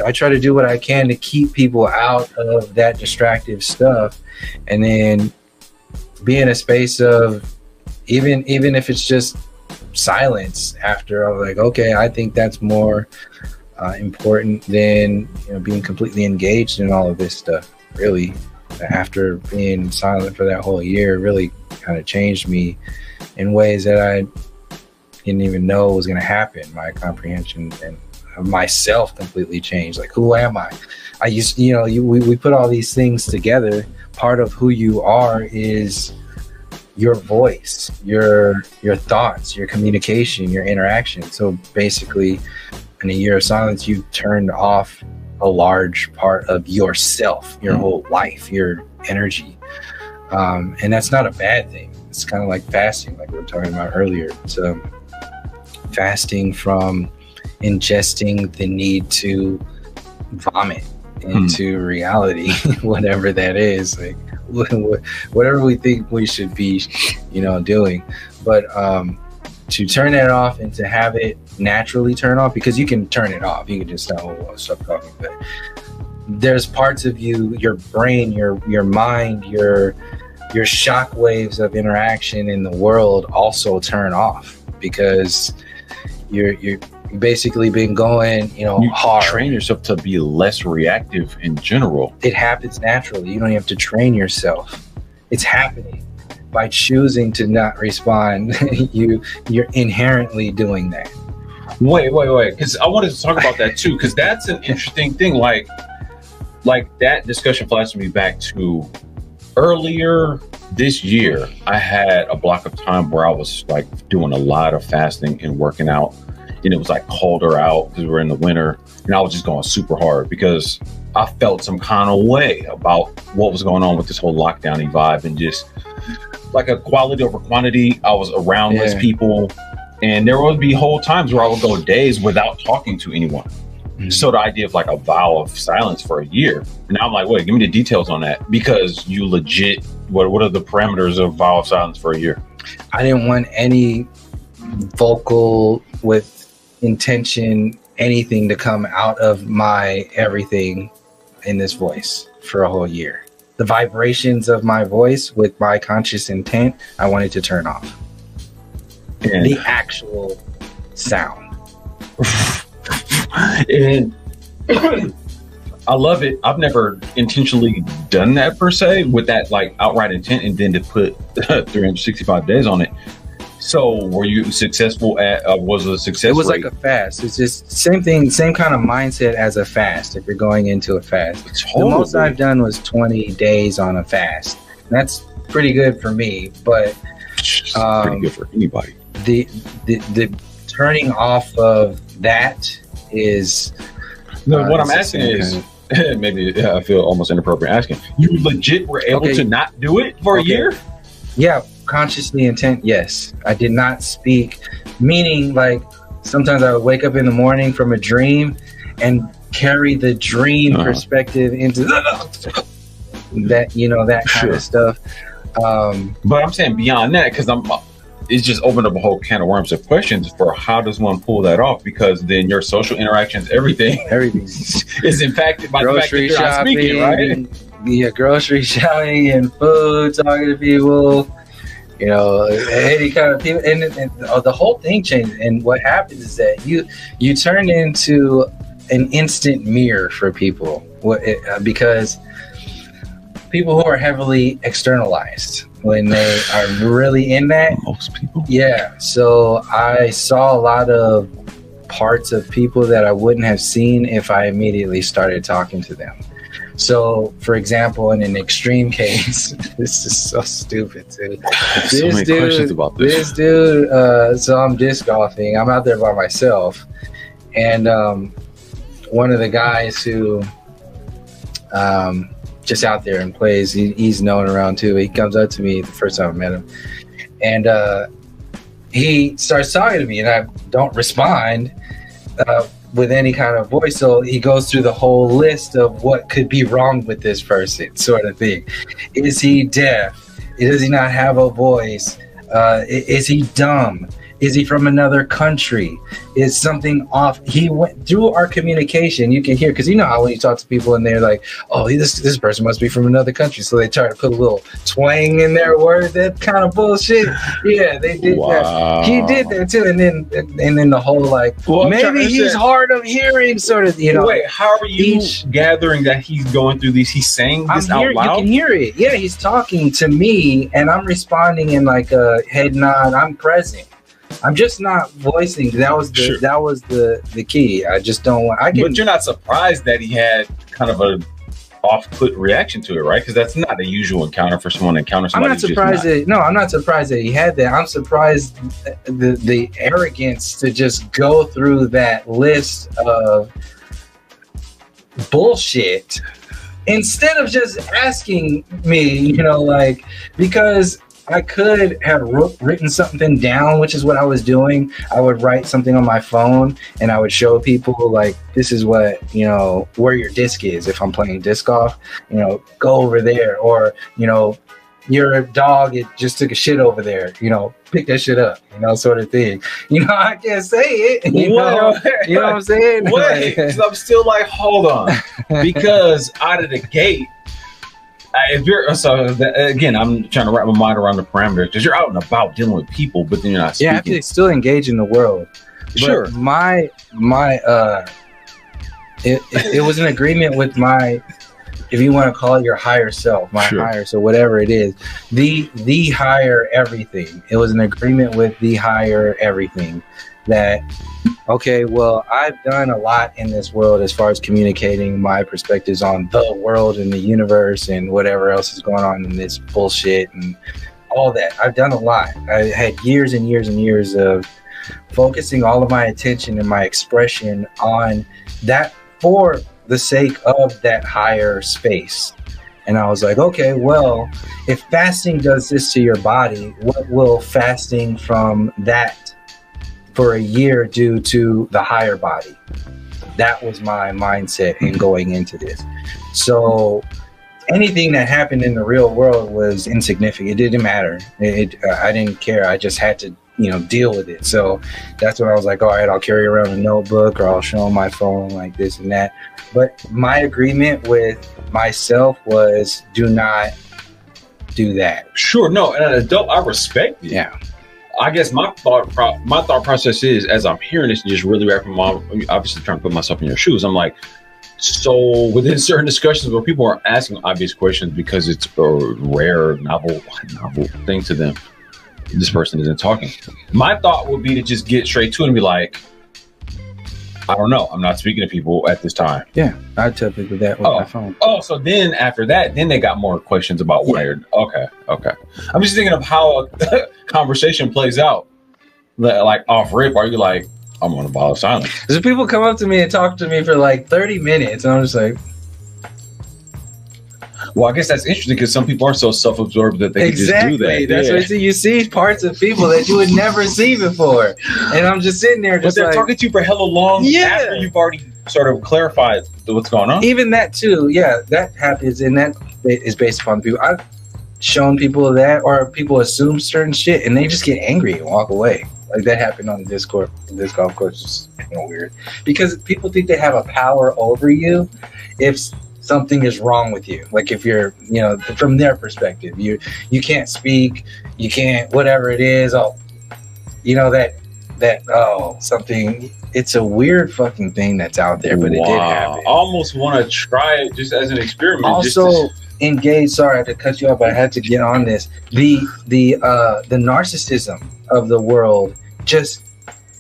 I try to do what I can to keep people out of that distractive stuff, and then be in a space of even if it's just silence after. I'm like, okay, I think that's more important than being completely engaged in all of this stuff. Really, after being silent for that whole year, really kind of changed me in ways that I didn't even know was going to happen. My comprehension and myself completely changed. Like, who am I? I used, we put all these things together. Part of who you are is your voice, your thoughts, your communication, your interaction. So basically, in a year of silence, you turned off a large part of yourself, your whole life, your energy. And that's not a bad thing. It's kind of like fasting, like we were talking about earlier. So fasting from ingesting the need to vomit into reality, whatever that is, like whatever we think we should be, doing. But to turn that off and to have it naturally turn off, because you can turn it off. You can just stop talking. But there's parts of you, your brain, your mind, your shock waves of interaction in the world also turn off, because you're basically been going, hard. Train yourself to be less reactive in general. It happens naturally. You don't have to train yourself. It's happening by choosing to not respond. You're inherently doing that. Wait, because I wanted to talk about that too, because that's an interesting thing. Like that discussion flashed me back to earlier this year. I had a block of time where I was like doing a lot of fasting and working out, and it was like colder out because we're in the winter, and I was just going super hard because I felt some kind of way about what was going on with this whole lockdown vibe, and just like a quality over quantity. I was around less people, and there would be whole times where I would go days without talking to anyone. So the idea of like a vow of silence for a year, and now I'm like, wait, give me the details on that, because you legit, what are the parameters of vow of silence for a year? I didn't want any vocal with intention, anything to come out of my everything in this voice for a whole year. The vibrations of my voice with my conscious intent, I wanted to turn off. And the actual sound. And I love it. I've never intentionally done that per se with that like outright intent, and then to put 365 days on it. So were you successful at, was it a success It was rate? like a fast. It's just same thing, same kind of mindset as a fast. If you're going into a fast, the most I've done was 20 days on a fast. That's pretty good for me, but pretty good for anybody. The turning off of that is what I'm asking is maybe I feel almost inappropriate asking. You legit were able to not do it for a year? Yeah, consciously intent. Yes, I did not speak. Meaning, like sometimes I would wake up in the morning from a dream and carry the dream perspective into that. That kind of stuff. But I'm saying beyond that, because it's just opened up a whole can of worms of questions for how does one pull that off, because then your social interactions, everything is impacted by the fact that you're not speaking, right? Grocery shopping and food, talking to people, any kind of people, and the whole thing changed. And what happens is that you turn into an instant mirror for people, because people who are heavily externalized, when they are really in that, most people, so I saw a lot of parts of people that I wouldn't have seen if I immediately started talking to them. So, for example, in an extreme case, this is so stupid, dude. So many questions about this. This dude, so I'm disc golfing. I'm out there by myself, and one of the guys who just out there and plays, he's known around too. He comes up to me the first time I met him, and he starts talking to me, and I don't respond with any kind of voice. So he goes through the whole list of what could be wrong with this person, sort of thing. Is he deaf? Does he not have a voice? Is he dumb? Is he from another country? Is something off? He went through our communication. You can hear, because you know how when you talk to people and they're like, oh, this person must be from another country. So they try to put a little twang in their word. That kind of bullshit. Yeah, they did that. He did that too. And then the whole like, maybe he's hard of hearing, sort of, you know. Wait, how are you gathering that he's going through these? He's saying this out loud? You can hear it. Yeah, he's talking to me and I'm responding in like a head nod. I'm present. I'm just not voicing. That was the key. I just don't want. But you're not surprised that he had kind of a off-put reaction to it, right? Because that's not a usual encounter for someone to encounter somebody. I'm not surprised I'm not surprised that he had that. I'm surprised the arrogance to just go through that list of bullshit instead of just asking me, you know, like, because I could have written something down, which is what I was doing. I would write something on my phone and I would show people like, this is what, you know, where your disc is. If I'm playing disc golf, you know, go over there. Or, you know, your dog, it just took a shit over there, you know, pick that shit up, you know, sort of thing. You know, I can't say it. You know what I'm saying? Wait, I'm still like, hold on. Because out of the gate, if you're again, I'm trying to wrap my mind around the parameters because you're out and about dealing with people, but then you're not speaking. Yeah, I have to still engage in the world. Sure. But it was an agreement with my, if you want to call it your higher self, my higher, so whatever it is, the higher everything. It was an agreement with the higher everything that, okay, well, I've done a lot in this world as far as communicating my perspectives on the world and the universe and whatever else is going on in this bullshit and all that. I've done a lot. I had years and years and years of focusing all of my attention and my expression on that for the sake of that higher space. And I was like, okay, well, if fasting does this to your body, what will fasting from that for a year do to the higher body? That was my mindset in going into this. So anything that happened in the real world was insignificant. It didn't matter. I didn't care. I just had to, you know, deal with it. So that's when I was like, all right, I'll carry around a notebook or I'll show them my phone like this and that. But my agreement with myself was, do not do that. Sure. No, and an adult, I respect it. Yeah. I guess my thought process is, as I'm hearing this and just really wrapping obviously trying to put myself in your shoes, I'm like, so within certain discussions where people are asking obvious questions because it's a rare, novel thing to them, this person isn't talking. My thought would be to just get straight to it and be like, I don't know. I'm not speaking to people at this time. Yeah, I tell people that with my phone. Oh, so then after that, then they got more questions about wired. Okay. I'm just thinking of how a conversation plays out. Like off rip, are you like, I'm on a ball of silence? Because people come up to me and talk to me for like 30 minutes, and I'm just like, well, I guess that's interesting because some people are so self-absorbed that they can just do that. That's what you see parts of people that you would never see before. And I'm just sitting there just but they're talking to you for hella long after you've already sort of clarified what's going on. Even that too. Yeah, that happens. And that is based upon people. I've shown people that, or people assume certain shit and they just get angry and walk away. Like that happened on this golf course. It's kind of weird because people think they have a power over you if something is wrong with you. Like if you're, you know, from their perspective, you can't speak, you can't, whatever it is. Oh, you know, something. It's a weird fucking thing that's out there, but it did happen. I almost want to try it just as an experiment. Also, engage. Sorry, I had to cut you off, but I had to get on this. The narcissism of the world just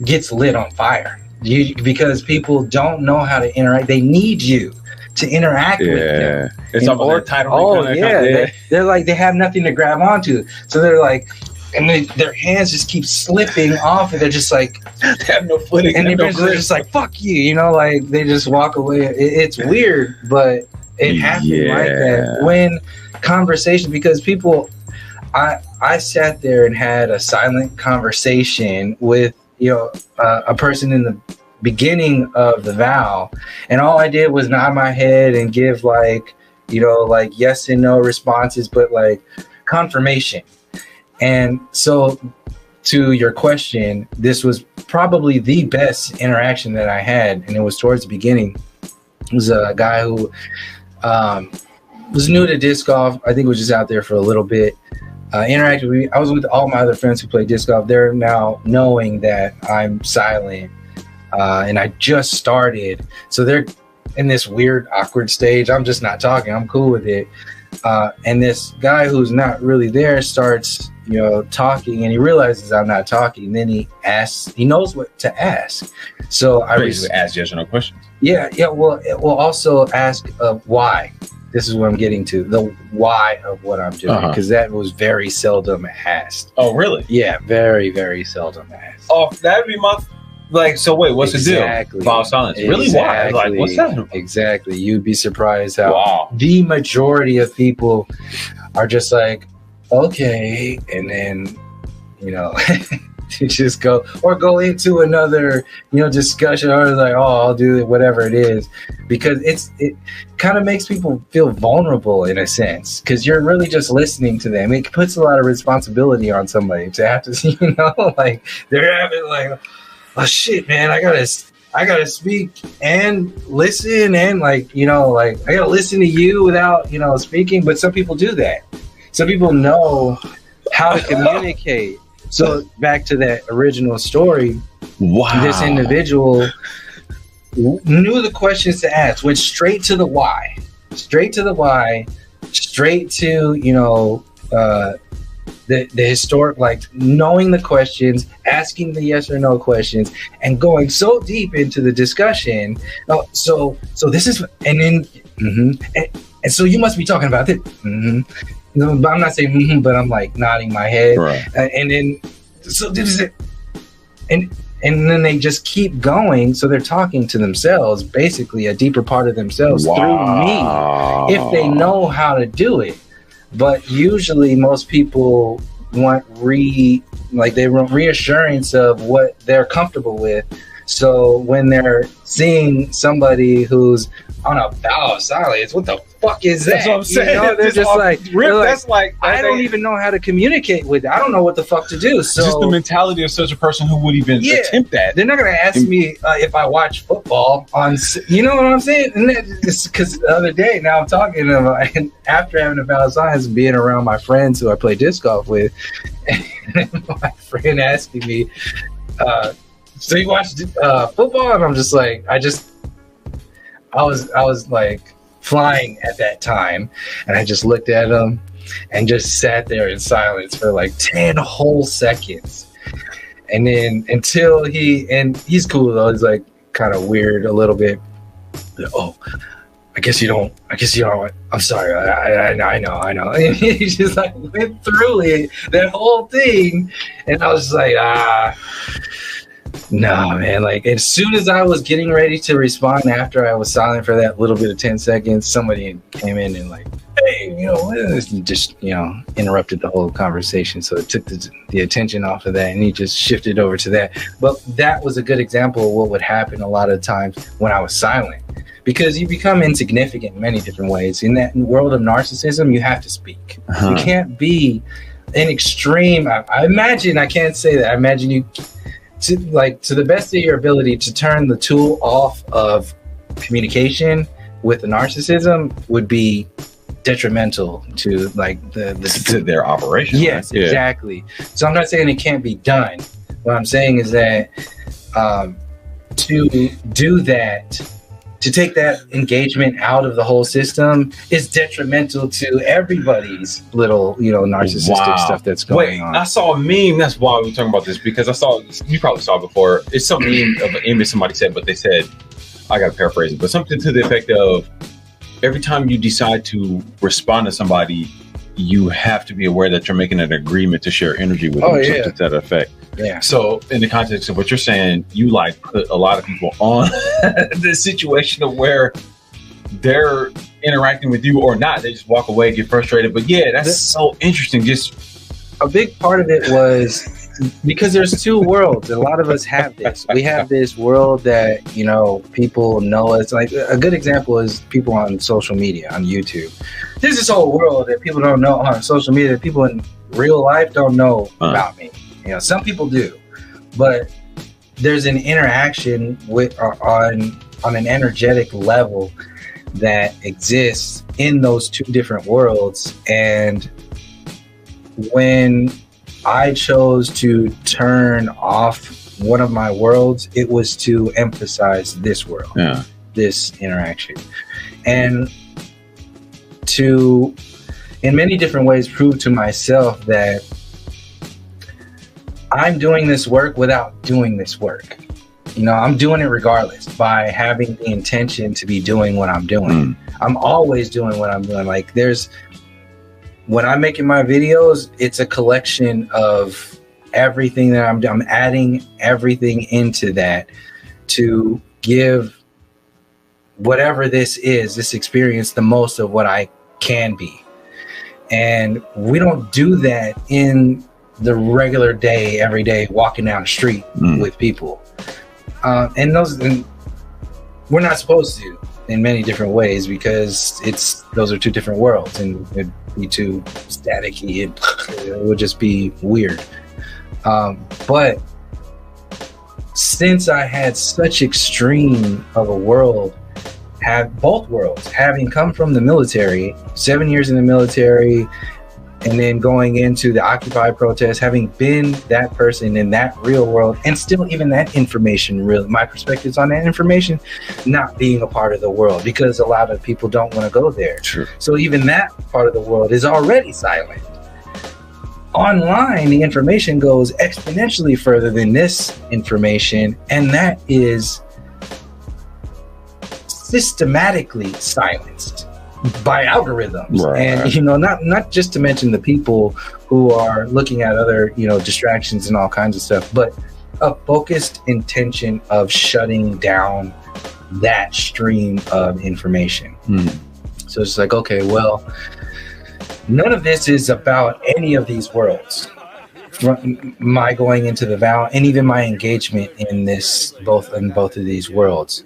gets lit on fire. Because people don't know how to interact. They need you to interact with them. It's almost entitlement. They're like, they have nothing to grab onto. So they're like, and their hands just keep slipping off, and they're just like, they have no footing. And they're just like, fuck you, you know, like they just walk away. It's weird, but it happens like that when conversation, because people, I sat there and had a silent conversation with, you know, a person in the beginning of the vow, and all I did was nod my head and give like, you know, like yes and no responses, but like confirmation. And so to your question, this was probably the best interaction that I had, and it was towards the beginning. It was a guy who was new to disc golf. I think was just out there for a little bit. Interacted with me. I was with all my other friends who play disc golf. They're now knowing that I'm silent, and I just started, so they're in this weird, awkward stage. I'm just not talking. I'm cool with it. And this guy who's not really there starts, talking, and he realizes I'm not talking. Then he asks, he knows what to ask. So I basically ask yes or no questions. Yeah. Well, it will also ask why. This is what I'm getting to, the why of what I'm doing, because that was very seldom asked. Oh, really? Yeah, very, very seldom asked. Oh, that'd be my. Like, so wait, what's the deal? Vow of silence. Really? Why? Like, what's that? Exactly. You'd be surprised how the majority of people are just like, okay, and then, just go into another, discussion, or like, oh, I'll do it, whatever it is, because it kind of makes people feel vulnerable in a sense, because you're really just listening to them. It puts a lot of responsibility on somebody to have to, like they're having like, oh shit, man, I gotta speak and listen, and like I gotta listen to you without speaking. But some people do that. Some people know how to communicate. So back to that original story. Wow. This individual knew the questions to ask, went straight to the why, straight to the historic, like knowing the questions, asking the yes or no questions, and going so deep into the discussion. Oh, so this is, and then, and so you must be talking about this. No, but I'm not saying but I'm like nodding my head, right. And then so this is it, and then they just keep going. So they're talking to themselves, basically a deeper part of themselves through me, if they know how to do it. But usually most people want reassurance of what they're comfortable with. So when they're seeing somebody who's on a vow of silence, what the fuck is that? That's what I'm saying. They're just that's like I don't even know how to communicate with it. I don't know what the fuck to do. So just the mentality of such a person who would even attempt that. They're not gonna ask me if I watch football on. You know what I'm saying? And it's because the other day, now I'm talking to them, and after having a vow of silence, being around my friends who I play disc golf with, and my friend asking me, "So you watch football?" And I'm just like, I was like flying at that time, and I just looked at him and just sat there in silence for like 10 whole seconds. And then until he's cool though, he's like kind of weird a little bit. Oh, I guess you don't, I'm sorry. I know. And he just like went through it, that whole thing. And I was just like, no, man. Like, as soon as I was getting ready to respond, after I was silent for that little bit of 10 seconds, somebody came in and like, hey, just, interrupted the whole conversation. So it took the attention off of that, and he just shifted over to that. But that was a good example of what would happen a lot of times when I was silent, because you become insignificant in many different ways. In that world of narcissism, you have to speak. You can't be an extreme. I imagine, I can't say that. I imagine you, to the best of your ability, to turn the tool off of communication with the narcissism would be detrimental to to their operation. Yes, right? Exactly. So I'm not saying it can't be done. What I'm saying is that to do that, to take that engagement out of the whole system, is detrimental to everybody's little, narcissistic stuff that's going on. I saw a meme. That's why we're talking about this, because I saw, you probably saw it before. It's some meme of an image somebody said, but they said, I got to paraphrase it, but something to the effect of, every time you decide to respond to somebody, you have to be aware that you're making an agreement to share energy with them, something to that effect. Yeah. So in the context of what you're saying, you put a lot of people on the situation of where they're interacting with you or not. They just walk away, get frustrated. But yeah, that's so interesting. Just a big part of it was because there's two worlds. A lot of us have this. We have this world that, people know us. Like a good example is people on social media, on YouTube. There's this whole world that people don't know on social media, that people in real life don't know about me. You know, some people do, but there's an interaction with on an energetic level that exists in those two different worlds. And when I chose to turn off one of my worlds, it was to emphasize this world, this interaction, and to, in many different ways, prove to myself that I'm doing this work without doing this work. You know, I'm doing it regardless by having the intention to be doing what I'm doing. I'm always doing what I'm doing. Like when I'm making my videos, it's a collection of everything that I'm adding everything into that to give whatever this is, this experience, the most of what I can be. And we don't do that in the regular day, every day, walking down the street with people. And we're not supposed to in many different ways, because those are two different worlds, and it'd be too staticky. It would just be weird. But since I had such extreme of a world, both worlds, having come from the military, 7 years in the military, and then going into the Occupy protest, having been that person in that real world, and still even that information, really, my perspectives on that information, not being a part of the world, because a lot of people don't want to go there. True. So even that part of the world is already silent. Online, the information goes exponentially further than this information, and that is systematically silenced by algorithms. Right. And, you know, not just to mention the people who are looking at other, you know, distractions and all kinds of stuff, but a focused intention of shutting down that stream of information. So it's like, okay, well, none of this is about any of these worlds. From my going into the vow, and even my engagement in both of these worlds,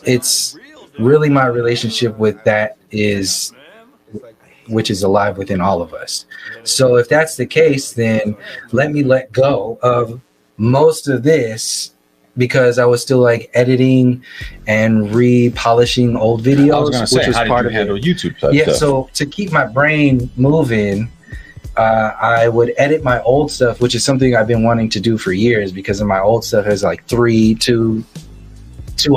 it's really my relationship with that which is alive within all of us. So if that's the case, then let me let go of most of this, because I was still like editing and repolishing old videos. I was going to say, how did you handle YouTube stuff? Yeah, so to keep my brain moving, I would edit my old stuff, which is something I've been wanting to do for years, because of my old stuff has like 2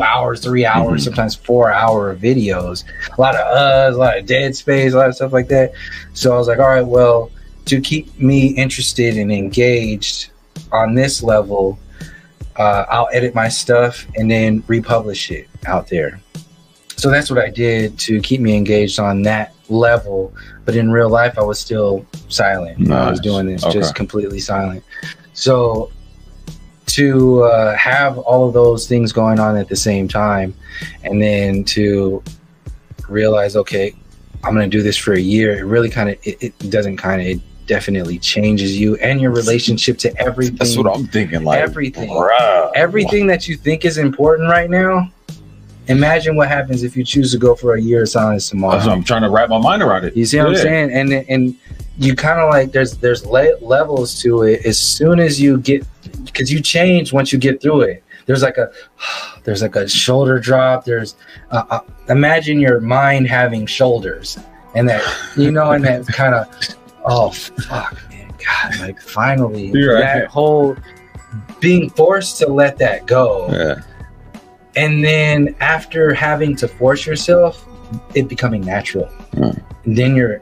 hours, 3 hours, sometimes 4 hour videos, a lot of dead space, a lot of stuff like that. So I was like, all right, well, to keep me interested and engaged on this level, I'll edit my stuff and then republish it out there. So that's what I did to keep me engaged on that level. But in real life, I was still silent. Nice. I was doing this just completely silent. So to have all of those things going on at the same time, and then to realize, okay, I'm going to do this for a year, it really it definitely changes you and your relationship to everything. That's what I'm thinking. Like everything that you think is important right now, imagine what happens if you choose to go for a year of silence tomorrow. So I'm trying to wrap my mind around it. You see what I'm saying? And you kind of like, there's levels to it. As soon as you get, because you change once you get through it. There's like a shoulder drop. There's imagine your mind having shoulders, and that, you know, and that kind of, oh fuck, man, God, like finally that whole being forced to let that go. Yeah. And then after having to force yourself, it becoming natural. And then you're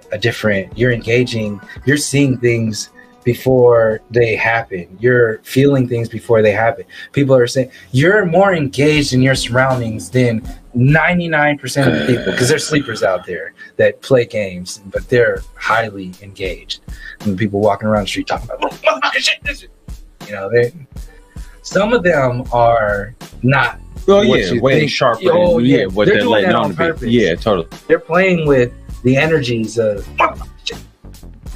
engaging, you're seeing things before they happen. You're feeling things before they happen. People are saying you're more engaged in your surroundings than 99% of the people, because there's sleepers out there that play games, but they're highly engaged. And people walking around the street talking about, you know, some of them are not. Oh yeah, way sharper. Oh yeah, what they're letting on purpose. Yeah, totally. They're playing with the energies of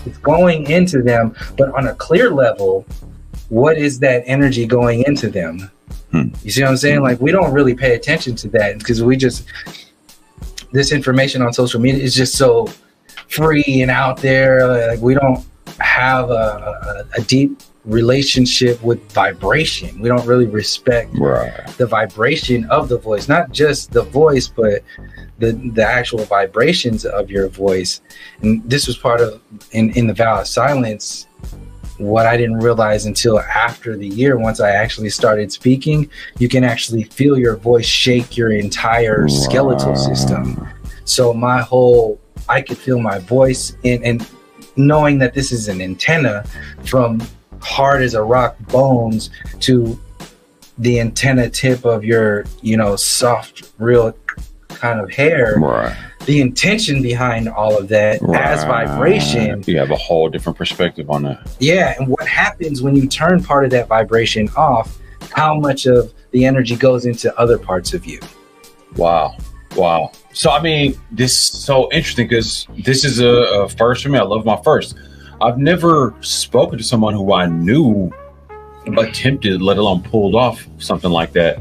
it's going into them, but on a clear level, what is that energy going into them? You see what I'm saying? Like, we don't really pay attention to that, because this information on social media is just so free and out there. Like, we don't have a deep relationship with vibration. We don't really respect the vibration of the voice, not just the voice, but the actual vibrations of your voice. And this was part of in the vow of silence, what I didn't realize until after the year. Once I actually started speaking, you can actually feel your voice shake your entire skeletal system. So I could feel my voice and knowing that this is an antenna, from hard as a rock bones to the antenna tip of your, soft, real kind of hair. The intention behind all of that as vibration. You have a whole different perspective on that. Yeah, and what happens when you turn part of that vibration off, how much of the energy goes into other parts of you. Wow. So, I mean, this is so interesting because this is a first for me. I love my first. I've never spoken to someone who I knew attempted, let alone pulled off something like that.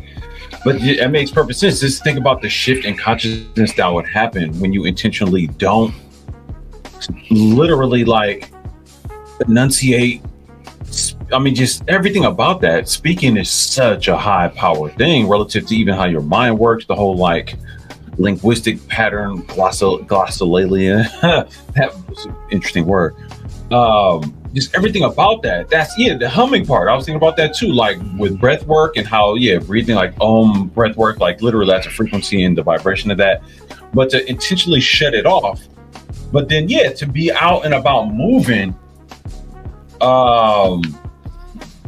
But it makes perfect sense. Just think about the shift in consciousness that would happen when you intentionally don't literally like enunciate. I mean, just everything about that. Speaking is such a high power thing relative to even how your mind works, the whole like linguistic pattern, glossolalia. That was an interesting word. Just everything about that. That's the humming part. I was thinking about that too, like with breath work and how breathing, like breath work, like literally that's a frequency and the vibration of that. But to intentionally shut it off, but then to be out and about moving,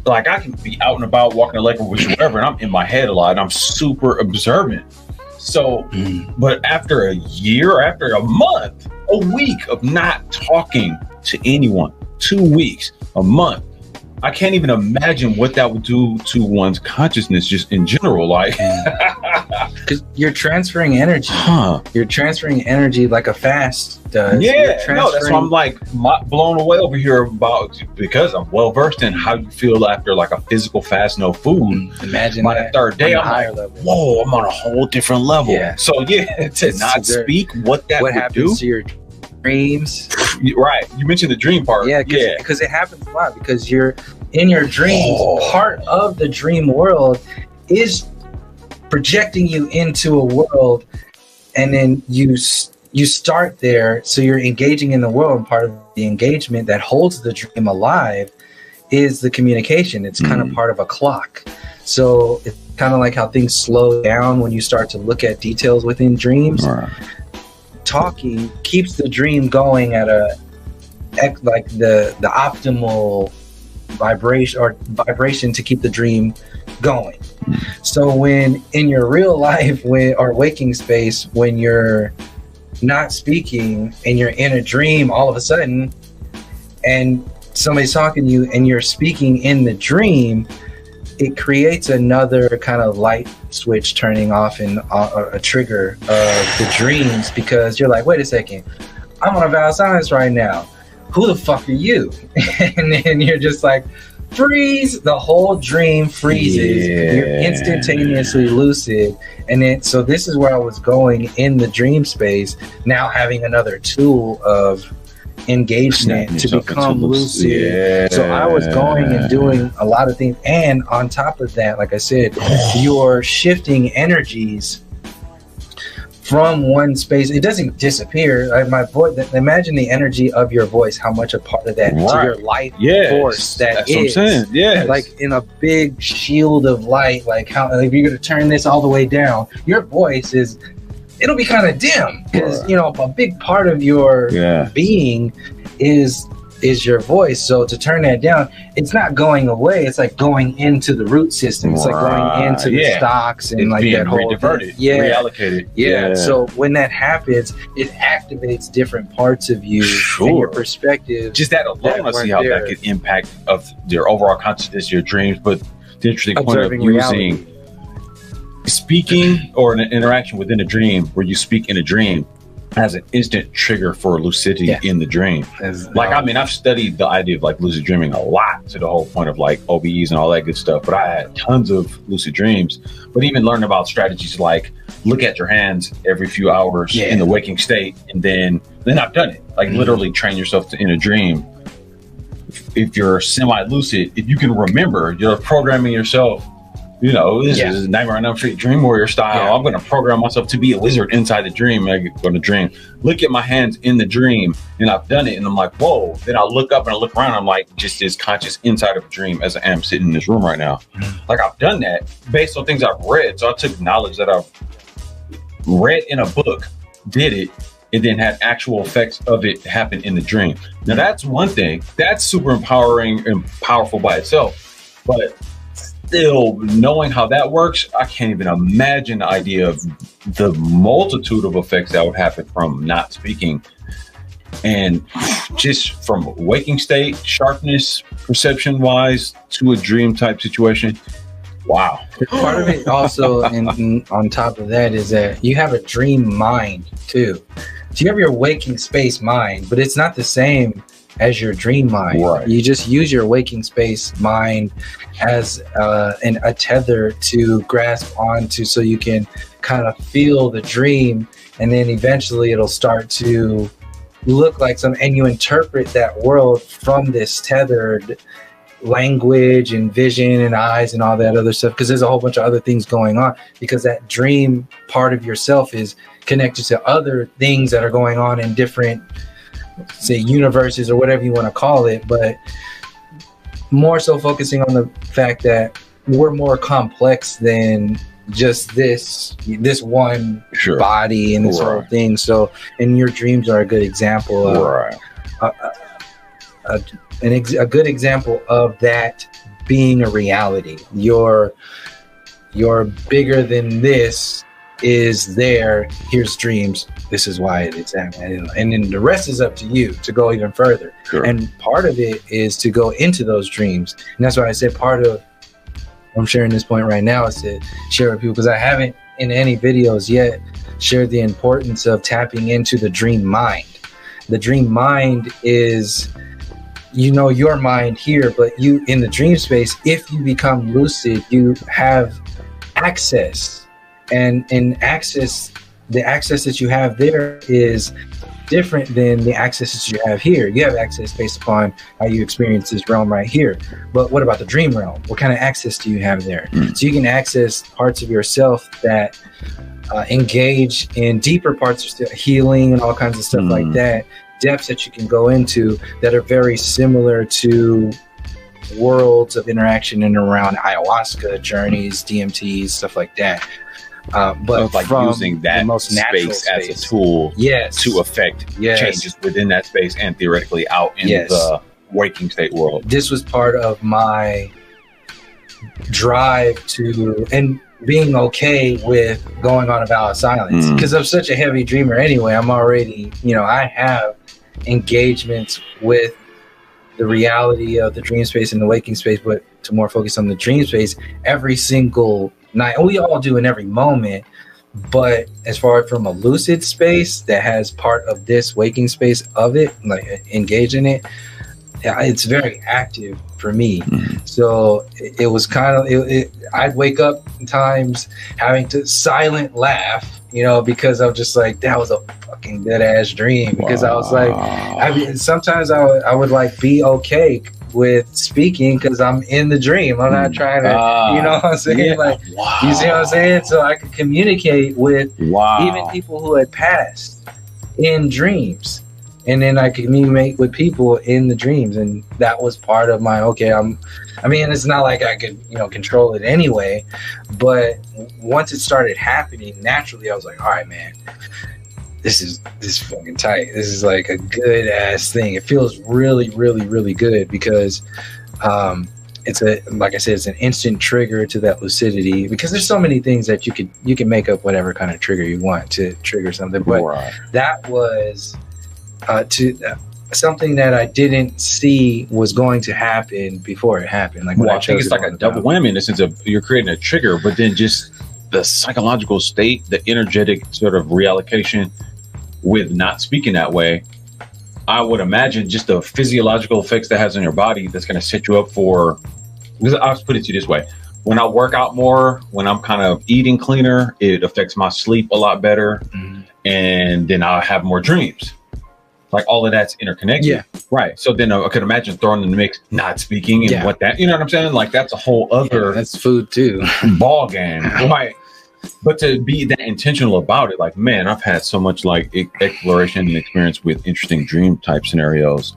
like I can be out and about walking a lake or whatever, and I'm in my head a lot and I'm super observant. So, but after a year, or after a month, a week of not talking to anyone, 2 weeks, a month, I can't even imagine what that would do to one's consciousness just in general. Like, because you're transferring energy. You're transferring energy like a fast does. That's why I'm like blown away over here about, because I'm well versed in how you feel after like a physical fast, no food. Imagine by the third day, I'm like, level. Whoa, I'm on a whole different level. So to not speak what that would happens do to your dreams. Right, you mentioned the dream part. Because it happens a lot, because you're in your dreams. Part of the dream world is projecting you into a world, and then you start there, so you're engaging in the world, and part of the engagement that holds the dream alive is the communication. It's kind of part of a clock. So it's kind of like how things slow down when you start to look at details within dreams. Talking keeps the dream going at like the optimal vibration to keep the dream going. So when in your real life, or waking space, when you're not speaking and you're in a dream all of a sudden, and somebody's talking to you and you're speaking in the dream, it creates another kind of light switch turning off and a trigger of the dreams, because you're like, wait a second, I'm on a vow of silence right now. Who the fuck are you? And then you're just like, freeze. The whole dream freezes. You're instantaneously lucid. And then, so this is where I was going in the dream space, now having another tool of engagement to become lucid. So I was going and doing a lot of things, and on top of that, like I said, you're shifting energies from one space. It doesn't disappear. Like my voice, imagine the energy of your voice, how much a part of that to your life force that's is. What I'm saying. Like in a big shield of light, like how if you're going to turn this all the way down, your voice it'll be kind of dim, because a big part of your being is your voice. So to turn that down, it's not going away, it's like going into the root system. It's like going into the stocks and it's like that whole diverted, reallocated. So when that happens, it activates different parts of you and your perspective. Just that alone, I see how that could impact of your overall consciousness, your dreams. But the interesting point of using speaking or an interaction within a dream, where you speak in a dream, has an instant trigger for lucidity in the dream. I mean, I've studied the idea of like lucid dreaming a lot, to the whole point of like OBEs and all that good stuff, but I had tons of lucid dreams. But even learning about strategies like look at your hands every few hours in the waking state, and then I've done it, like literally train yourself in a dream if you're semi-lucid, if you can remember, you're programming yourself. You know, this is Nightmare on Elm Street, Dream Warrior style. Yeah. I'm going to program myself to be a wizard inside the dream. I'm going to dream. Look at my hands in the dream, and I've done it, and I'm like, whoa. Then I look up and I look around. I'm like, just as conscious inside of a dream as I am sitting in this room right now. Like, I've done that based on things I've read. So I took knowledge that I've read in a book, did it, and then had actual effects of it happen in the dream. Now, that's one thing. That's super empowering and powerful by itself. But still, knowing how that works, I can't even imagine the idea of the multitude of effects that would happen from not speaking, and just from waking state, sharpness, perception wise, to a dream type situation. Wow. Part of it also, and on top of that, is that you have a dream mind too. So you have your waking space mind, but it's not the same as your dream mind. Right. You just use your waking space mind as a tether to grasp onto, so you can kind of feel the dream, and then eventually it'll start to look like and you interpret that world from this tethered language and vision and eyes and all that other stuff, because there's a whole bunch of other things going on, because that dream part of yourself is connected to other things that are going on in different, say, universes or whatever you want to call it, but more so focusing on the fact that we're more complex than just this one body and this whole thing. So, and your dreams are a good example of a good example of that being a reality. You're bigger than this is there. Here's dreams. This is why it's happening. And then the rest is up to you to go even further. Sure. And part of it is to go into those dreams. And that's why I said part of, I'm sharing this point right now, is to share with people, because I haven't in any videos yet shared the importance of tapping into the dream mind. The dream mind is, your mind here, but you in the dream space, if you become lucid, you have access. And the access that you have there is different than the access that you have here. You have access based upon how you experience this realm right here. But what about the dream realm? What kind of access do you have there? So you can access parts of yourself that engage in deeper parts of healing and all kinds of stuff like that. Depths that you can go into that are very similar to worlds of interaction and around ayahuasca journeys, DMTs, stuff like that. But like using that space as a tool to affect changes within that space and theoretically out in the waking state world. This was part of my drive to, and being okay with going on a vow of silence, because I'm such a heavy dreamer anyway. I'm already, I have engagements with the reality of the dream space and the waking space, but to more focus on the dream space every single night. And we all do in every moment, but as far as from a lucid space that has part of this waking space of it, like engage in it, it's very active for me. So it was kind of, I'd wake up times having to silent laugh, because I'm just like, that was a fucking good ass dream. Because I was like, sometimes I would like be okay with speaking because I'm in the dream. I'm not trying to, you know what I'm saying? You see what I'm saying? So I could communicate with even people who had passed in dreams. And then I could communicate with people in the dreams. And that was part of my, it's not like I could, control it anyway. But once it started happening, naturally, I was like, all right, man, this is fucking tight. This is like a good ass thing. It feels really, really, really good because it's like I said, it's an instant trigger to that lucidity, because there's so many things that you can make up whatever kind of trigger you want to trigger something. But that was something that I didn't see was going to happen before it happened. Like, I think it's like a double whammy in the sense of you're creating a trigger, but then just the psychological state, the energetic sort of reallocation with not speaking that way. I would imagine just the physiological effects that has on your body that's going to set you up for, because I'll put it to you this way. When I work out more, when I'm kind of eating cleaner, it affects my sleep a lot better. And then I'll have more dreams. like all of that's interconnected. Yeah. Right. So then I could imagine throwing in the mix, not speaking and what that, you know what I'm saying? Like that's a whole other that's food too. ball game. Right. But to be that intentional about it, like, man, I've had so much like exploration and experience with interesting dream type scenarios.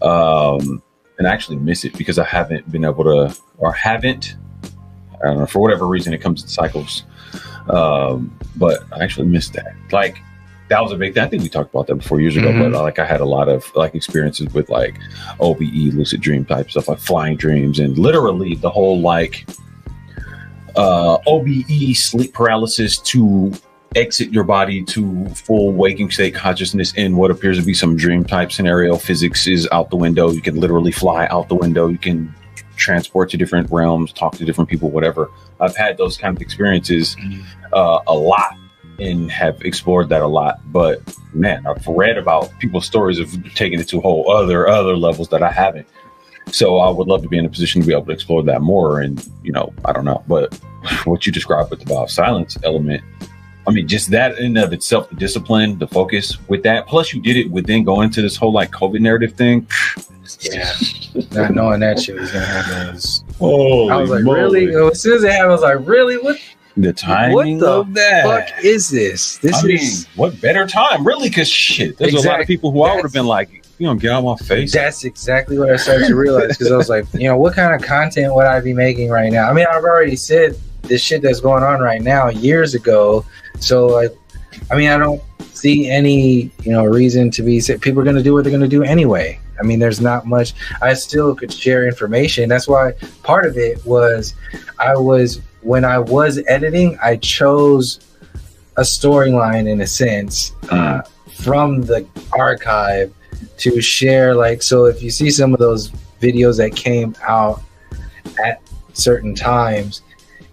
And I actually miss it because I haven't been able to, or haven't, I don't know, for whatever reason, it comes in cycles. But I actually missed that. Like, that was a big thing. I think we talked about that before years ago, but like I had a lot of like experiences with like OBE, lucid dream type stuff, like flying dreams, and literally the whole like OBE, sleep paralysis, to exit your body to full waking state consciousness in what appears to be some dream type scenario. Physics is out the window. You can literally fly out the window. You can transport to different realms, talk to different people, whatever. I've had those kind of experiences a lot and have explored that a lot. But man, I've read about people's stories of taking it to whole other levels that I haven't. So I would love to be in a position to be able to explore that more. And, you know, I don't know, but what you described with the Bob Silence element, I mean, just that in and of itself, the discipline, the focus with that, plus you did it within going into this whole like COVID narrative thing. Yeah. Not knowing that shit was going to happen. I was like, really? As soon as it happened, I was like, really? What? The timing what the of that? Fuck is this? I mean, what better time, really? Because shit, there's a lot of people who I would have been like, you know, get out of my face. That's exactly what I started to realize, because I was like, you know, what kind of content would I be making right now? I mean, I've already said this shit that's going on right now years ago. So, like, I mean, I don't see any, you know, reason to be. People are going to do what they're going to do anyway. I mean, there's not much. I still could share information. That's why part of it was when I was editing, I chose a storyline in a sense from the archive to share. Like, so if you see some of those videos that came out at certain times,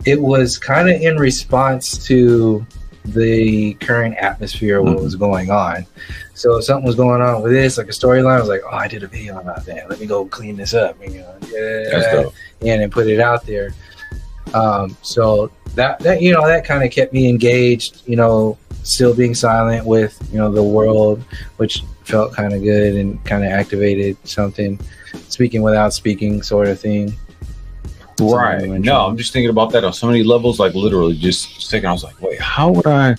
it was kind of in response to the current atmosphere of what was going on. So if something was going on with this, like a storyline, I was like, oh, I did a video about that. Let me go clean this up. You know, that's dope. And then put it out there. So that you know, that kind of kept me engaged, you know, still being silent with, you know, the world, which felt kind of good and kind of activated something, speaking without speaking sort of thing. Right. No, I'm just thinking about that on so many levels, like literally just second. I was like, wait, how would I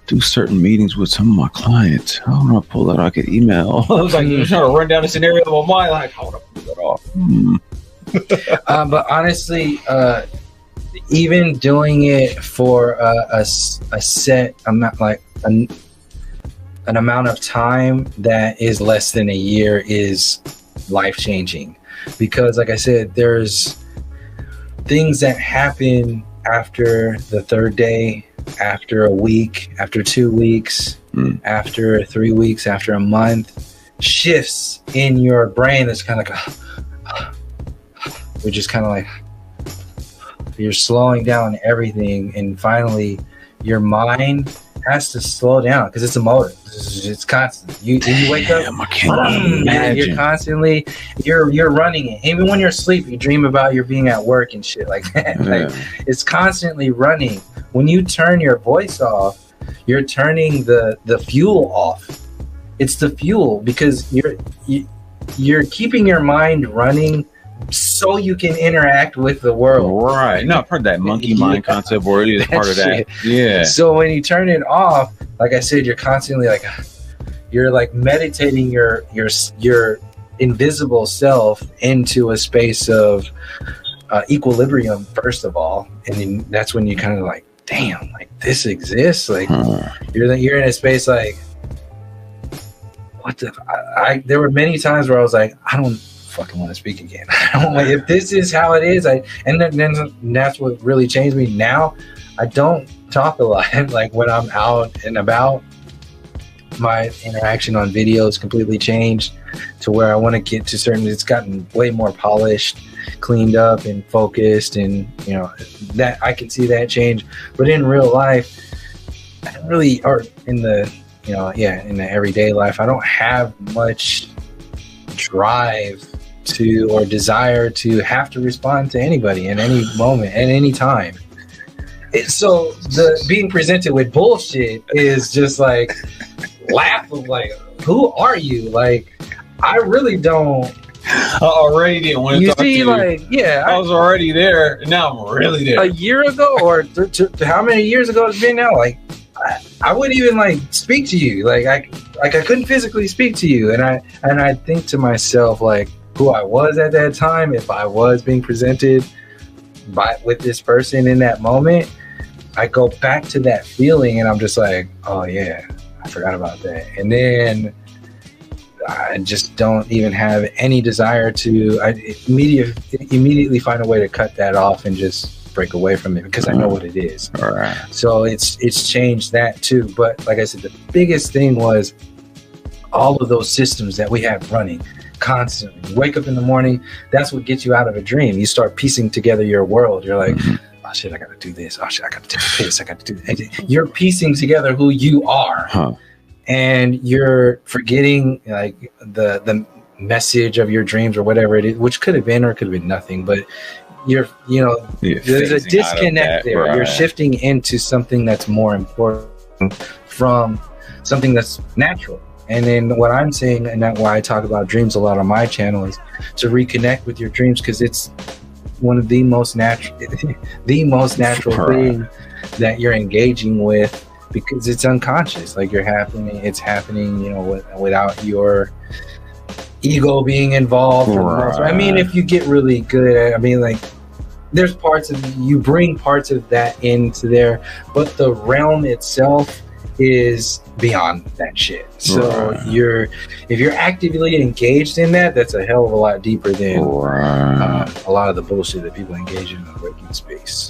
do certain meetings with some of my clients? How would I pull that? I could email. I was like, you're trying to run down a scenario in my mind, like, how would I pull that off? But honestly, even doing it for a set amount, like an amount of time that is less than a year, is life-changing. Because like I said, there's things that happen after the third day, after a week, after 2 weeks, after 3 weeks, after a month, shifts in your brain that's kind of like, which is kind of like, you're slowing down everything, and finally your mind has to slow down because it's a motor. It's constant. You wake up, I can't imagine. You're constantly you're running it. Even when you're asleep, you dream about you're being at work and shit like that. Like, it's constantly running. When you turn your voice off, you're turning the fuel off. It's the fuel, because you're keeping your mind running so you can interact with the world. Right. No, I've heard that monkey mind concept where it is part of that. Yeah. So when you turn it off, like I said, you're constantly like, you're like meditating your invisible self into a space of equilibrium, first of all. And then that's when you kind of like, damn, like this exists. Like you're in a space like, what the, there were many times where I was like, I don't fucking want to speak again. I don't, like, if this is how it is, and then that's what really changed me. Now I don't talk a lot. Like when I'm out and about, my interaction on videos completely changed to where I want to get to certain, it's gotten way more polished, cleaned up and focused, and you know, that I can see that change. But in real life, I don't really, or in the, you know, in the everyday life, I don't have much drive to or desire to have to respond to anybody in any moment at any time. So the being presented with bullshit is just like laugh of like, who are you? Like, I really don't. I already didn't want to You talk to see, you. like, yeah, I was already there, and now I'm really there. a year ago, or how many years ago it's been now? Like, I wouldn't even like speak to you. Like I couldn't physically speak to you, and I think to myself like who I was at that time. If I was being presented with this person in that moment, I go back to that feeling, and I'm just like, oh yeah, I forgot about that, and then I just don't even have any desire to. I immediately find a way to cut that off and just break away from it because I know what it is. All right. So it's changed that too. But like I said, the biggest thing was all of those systems that we have running constantly. You wake up in the morning, that's what gets you out of a dream. You start piecing together your world. You're like, oh shit, I gotta do this. Oh shit, I gotta take a piss. I gotta do that. You're piecing together who you are. And you're forgetting like the message of your dreams or whatever it is, which could have been or could have been nothing, but there's a disconnect there. Right. You're shifting into something that's more important from something that's natural. And then what I'm saying, and that's why I talk about dreams a lot on my channel, is to reconnect with your dreams, because it's one of the most natural thing that you're engaging with, because it's unconscious. Like it's happening, you know, without your ego being involved. Right. I mean, if you get really good at, I mean, like, there's parts of you bring parts of that into there, but the realm itself is beyond that shit. So if you're actively engaged in that, that's a hell of a lot deeper than a lot of the bullshit that people engage in the waking space.